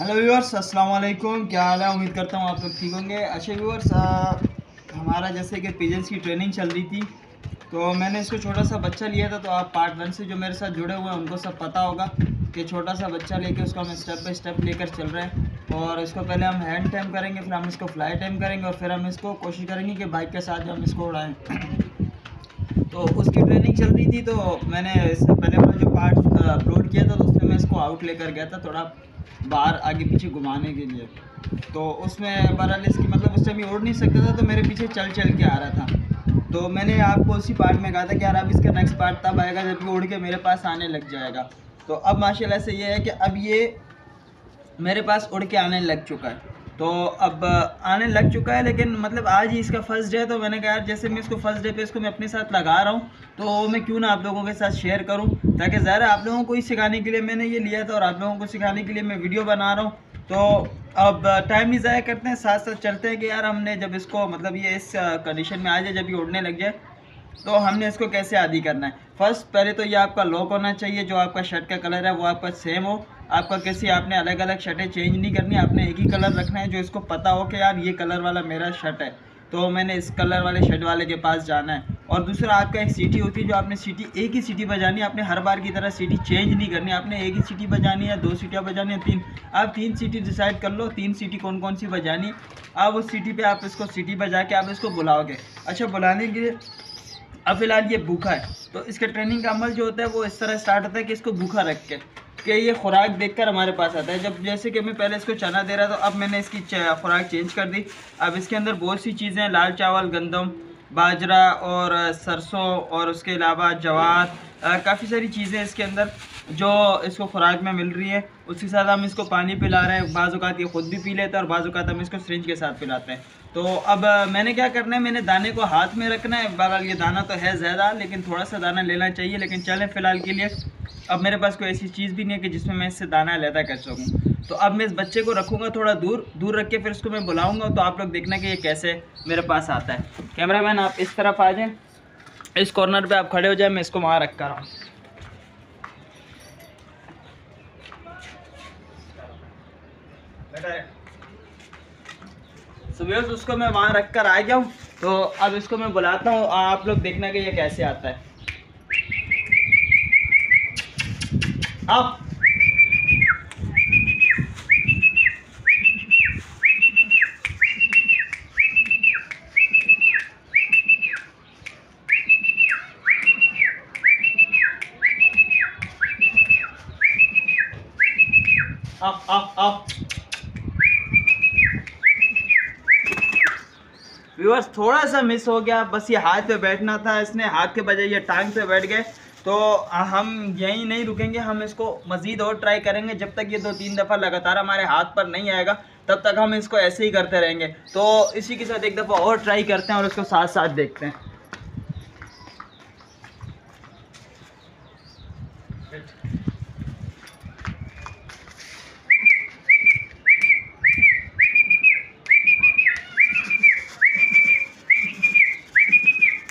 Hello viewers, अस्सलाम वालेकुम। क्या हाल है? उम्मीद करता हूँ आप लोग ठीक होंगे। अच्छा व्यूअर्स, हमारा जैसे कि पिजन्स की ट्रेनिंग चल रही थी, तो मैंने इसको छोटा सा बच्चा लिया था। तो आप पार्ट 1 से जो मेरे साथ जुड़े हुए हैं उनको सब पता होगा कि छोटा सा बच्चा लेके उसको हम स्टेप बाय स्टेप लेकर चल रहे हैं। और इसको पहले हम हैंड टाइम करेंगे, फिर हम इसको फ्लाई टाइम करेंगे और फिर हम इसको कोशिश करेंगे कि बाइक के साथ हम इसको उड़ाएँ। तो उसकी ट्रेनिंग चल रही थी, तो मैंने इससे पहले वाला जो पार्ट अपलोड किया था तो उसमें मैं इसको आउट लेकर गया था, थोड़ा बाहर आगे पीछे घुमाने के लिए। तो उसमें बहरहाल इसकी मतलब उस टाइम ये उड़ नहीं सकता था, तो मेरे पीछे चल चल के आ रहा था। तो मैंने आपको उसी पार्ट में कहा था कि यार अब इसका नेक्स्ट पार्ट तब आएगा जब ये उड़ के मेरे पास आने लग जाएगा। तो अब माशाल्लाह से ये है कि अब ये मेरे पास उड़ के आने लग चुका है। तो अब आने लग चुका है, लेकिन मतलब आज ही इसका फर्स्ट डे है। तो मैंने कहा यार जैसे मैं इसको फर्स्ट डे पे इसको मैं अपने साथ लगा रहा हूँ, तो मैं क्यों ना आप लोगों के साथ शेयर करूँ, ताकि ज़ाहिर है आप लोगों को ही सिखाने के लिए मैंने ये लिया था और आप लोगों को सिखाने के लिए मैं वीडियो बना रहा हूँ। तो अब टाइम नहीं ज़ाया करते हैं, साथ साथ चलते हैं कि यार हमने जब इसको मतलब ये इस कंडीशन में आ जाए, जब ये उड़ने लग जाए, तो हमने इसको कैसे आदी करना है। फर्स्ट पहले तो ये आपका लॉक होना चाहिए, जो आपका शर्ट का कलर है वो आपका सेम हो। आपका किसी आपने अलग अलग शर्टें चेंज नहीं करनी, आपने एक ही कलर रखना है जो इसको पता हो कि यार ये कलर वाला मेरा शर्ट है, तो मैंने इस कलर वाले शर्ट वाले के पास जाना है। और दूसरा आपका एक सीटी होती है, जो आपने सीटी एक ही सीटी बजानी है, आपने हर बार की तरह सीटी चेंज नहीं करनी, आपने एक ही सीटी बजानी है, 2 सीटियाँ बजानी है, 3। आप 3 सीटी डिसाइड कर लो, 3 सीटी कौन कौन सी बजानी है। आप उस सीटी पे आप इसको सीटी बजा के आप इसको बुलाओगे। अच्छा, बुलाने के लिए अब फिलहाल ये भूखा है, तो इसके ट्रेनिंग का अमल जो होता है वो इस तरह स्टार्ट होता है कि इसको भूखा रख के कि ये खुराक देखकर हमारे पास आता है। जब जैसे कि मैं पहले इसको चना दे रहा था, तो अब मैंने इसकी खुराक चेंज कर दी। अब इसके अंदर बहुत सी चीज़ें, लाल चावल, गंदम, बाजरा और सरसों और उसके अलावा जवार, काफ़ी सारी चीज़ें इसके अंदर जो इसको खुराक में मिल रही है। उसके साथ हम इसको पानी पिला रहे हैं, बाज़ औक़ात ये ख़ुद भी पी लेता है और बाज़ औक़ात हम इसको सिरिंज के साथ पिलाते हैं। तो अब मैंने क्या करना है, मैंने दाने को हाथ में रखना है। बहरहाल ये दाना तो है ज़्यादा, लेकिन थोड़ा सा दाना लेना चाहिए। लेकिन चलें फ़िलहाल के लिए अब मेरे पास कोई ऐसी चीज़ भी नहीं है कि जिसमें मैं इससे दाना अलहदा कर सकूँ। तो अब मैं इस बच्चे को रखूँगा थोड़ा दूर दूर रख के, फिर इसको मैं बुलाऊँगा। तो आप लोग देखना कि ये कैसे मेरे पास आता है। कैमरामैन आप इस तरफ आ जाएँ, इस कॉर्नर पर आप खड़े हो जाए, मैं इसको वहाँ रख कर रहा हूँ। सुबह उसको मैं वहाँ रख कर आ गया हूँ। तो अब इसको मैं बुलाता हूँ, आप लोग देखना कि ये कैसे आता है। आओ। आओ आओ आओ। व्यूअर्स थोड़ा सा मिस हो गया, बस ये हाथ पे बैठना था, इसने हाथ के बजाय ये टांग पे बैठ गए। तो हम यहीं नहीं रुकेंगे, हम इसको मज़ीद और ट्राई करेंगे। जब तक ये 2-3 दफ़ा लगातार हमारे हाथ पर नहीं आएगा, तब तक हम इसको ऐसे ही करते रहेंगे। तो इसी के साथ एक दफ़ा और ट्राई करते हैं और इसको साथ साथ देखते हैं।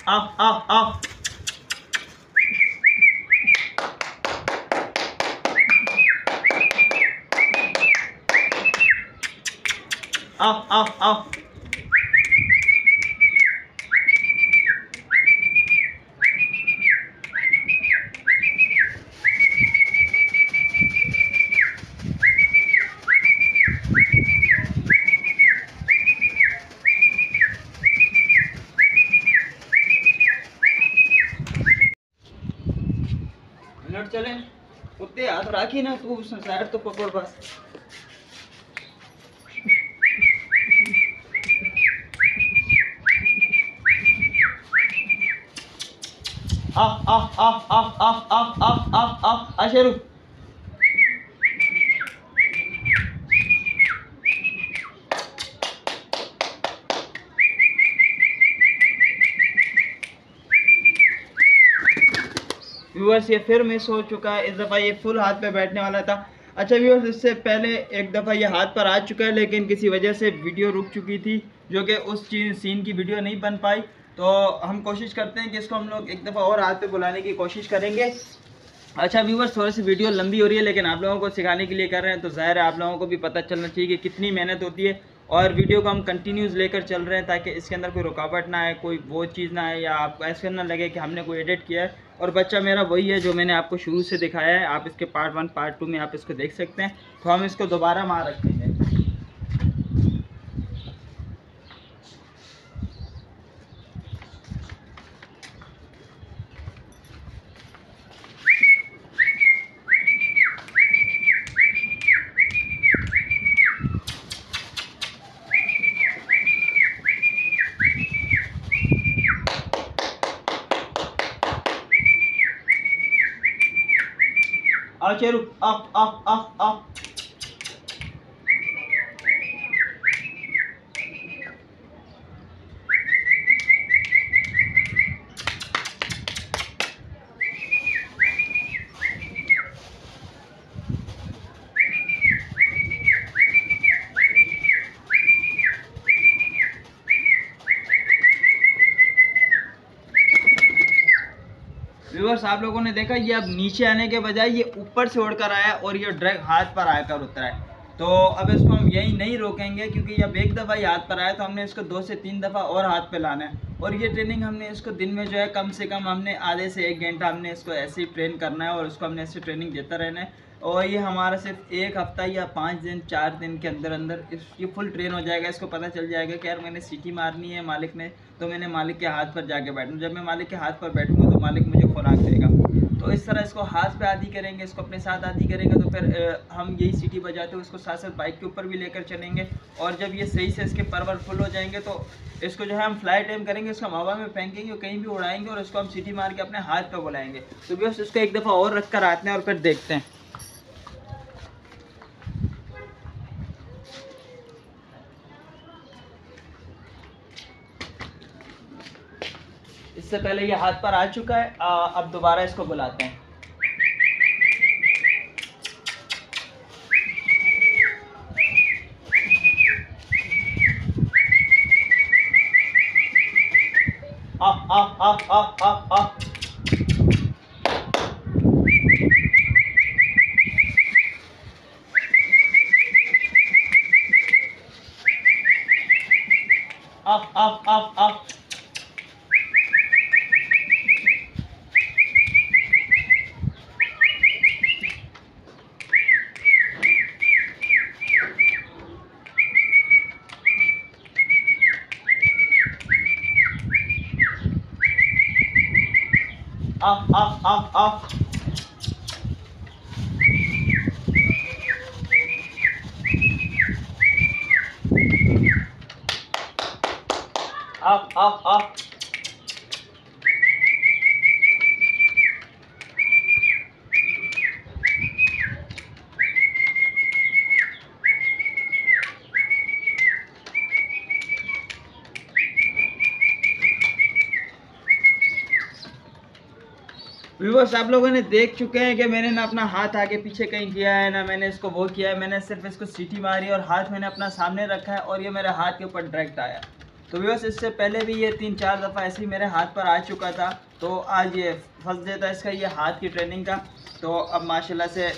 आओ आओ आओ। आओ आओ आओ। मिनट चले उतने हाथ राखी ना, तू साइड तो पकड़ बस। आ आ आ आ आ आ आ आ आ आ शेरू। व्यूअर्स ये फिर मिस हो चुका है, इस दफ़ा ये फुल हाथ पे बैठने वाला था। अच्छा व्यूअर्स, इससे पहले एक दफ़ा ये हाथ पर आ चुका है, लेकिन किसी वजह से वीडियो रुक चुकी थी, जो कि उस सीन की वीडियो नहीं बन पाई। तो हम कोशिश करते हैं कि इसको हम लोग एक दफ़ा और हाथ पे बुलाने की कोशिश करेंगे। अच्छा व्यूवर्स, थोड़ी सी वीडियो लंबी हो रही है लेकिन आप लोगों को सिखाने के लिए कर रहे हैं, तो ज़ाहिर है आप लोगों को भी पता चलना चाहिए कि कितनी मेहनत होती है। और वीडियो को हम कंटिन्यूस लेकर चल रहे हैं ताकि इसके अंदर कोई रुकावट ना आए, कोई वो चीज़ ना आए, या आपको ऐसे ना लगे कि हमने कोई एडिट किया है। और बच्चा मेरा वही है जो मैंने आपको शुरू से दिखाया है। आप इसके पार्ट 1 पार्ट 2 में आप इसको देख सकते हैं। तो हम इसको दोबारा वहाँ रखेंगे। आओ Sheru, up up up up. Viewers, आप लोगों ने देखा ये अब नीचे आने के बजाय ये ऊपर से उड़कर आया और ये डायरेक्ट हाथ पर आकर उतरा है। तो अब इसको हम यही नहीं रोकेंगे, क्योंकि जब एक दफ़ा ही हाथ पर आया तो हमने इसको 2 से 3 दफ़ा और हाथ पे लाना है। और ये ट्रेनिंग हमने इसको दिन में जो है कम से कम हमने आधे से 1 घंटा हमने इसको ऐसे ही ट्रेन करना है और उसको हमने ऐसे ट्रेनिंग देता रहना है। और ये हमारा सिर्फ 1 हफ़्ता या 5 दिन 4 दिन के अंदर अंदर ये फुल ट्रेन हो जाएगा। इसको पता चल जाएगा कि यार मैंने सीटी मारनी है मालिक ने, तो मैंने मालिक के हाथ पर जाके बैठूँ। जब मैं मालिक के हाथ पर बैठूँगा तो मालिक मुझे खुराक देगा। तो इस तरह इसको हाथ पे आदी करेंगे, इसको अपने साथ आदी करेंगे, तो फिर हम यही सीटी बजाते हुए इसको साथ साथ बाइक के ऊपर भी लेकर चलेंगे। और जब ये सही से इसके परवर फुल हो जाएंगे तो इसको जो है हम फ्लाई टाइम करेंगे, इसको हम हवा में फेंकेंगे, कहीं भी उड़ाएंगे और इसको हम सीटी मार के अपने हाथ पे बुलाएंगे। तो बस इसको एक दफ़ा और रख कर आते हैं और फिर देखते हैं। इससे पहले ये हाथ पर आ चुका है। अब दोबारा इसको बुलाते हैं। आ आ आ आ आ आ आ आ आ। Up, up, up, up. Up, up, up. Viewers, आप लोगों ने देख चुके हैं कि मैंने ना अपना हाथ आगे पीछे कहीं किया है, ना मैंने इसको वो किया है। मैंने सिर्फ इसको सीटी मारी और हाथ मैंने अपना सामने रखा है और ये मेरे हाथ के ऊपर डायरेक्ट आया। तो व्यूअर्स, इससे पहले भी ये 3-4 दफ़ा ऐसे ही मेरे हाथ पर आ चुका था। तो आज ये फर्स्ट डे था इसका, ये हाथ की ट्रेनिंग का। तो अब माशाल्लाह से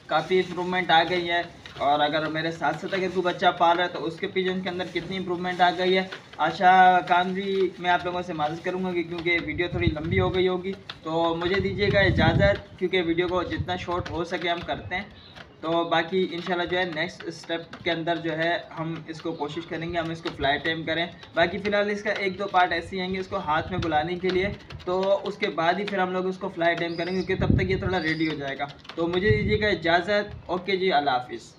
काफ़ी इम्प्रूवमेंट आ गई है। और अगर मेरे साथ साथ अगर कोई बच्चा पाल रहा है तो उसके पिजन के अंदर कितनी इम्प्रूवमेंट आ गई है। आशा खान भी मैं आप लोगों से माज़रत करूँगा कि क्योंकि वीडियो थोड़ी लंबी हो गई होगी, तो मुझे दीजिएगा इजाज़त, क्योंकि वीडियो को जितना शॉर्ट हो सके हम करते हैं। तो बाकी इंशाल्लाह जो है नेक्स्ट स्टेप के अंदर जो है हम इसको कोशिश करेंगे, हम इसको फ्लाई टाइम करें। बाकी फ़िलहाल इसका 1-2 पार्ट ऐसे आएंगे इसको हाथ में बुलाने के लिए, तो उसके बाद ही फिर हम लोग इसको फ्लाई टाइम करेंगे, क्योंकि तब तक ये थोड़ा रेडी हो जाएगा। तो मुझे दीजिएगा इजाज़त। ओके जी, अल्लाह हाफिज़।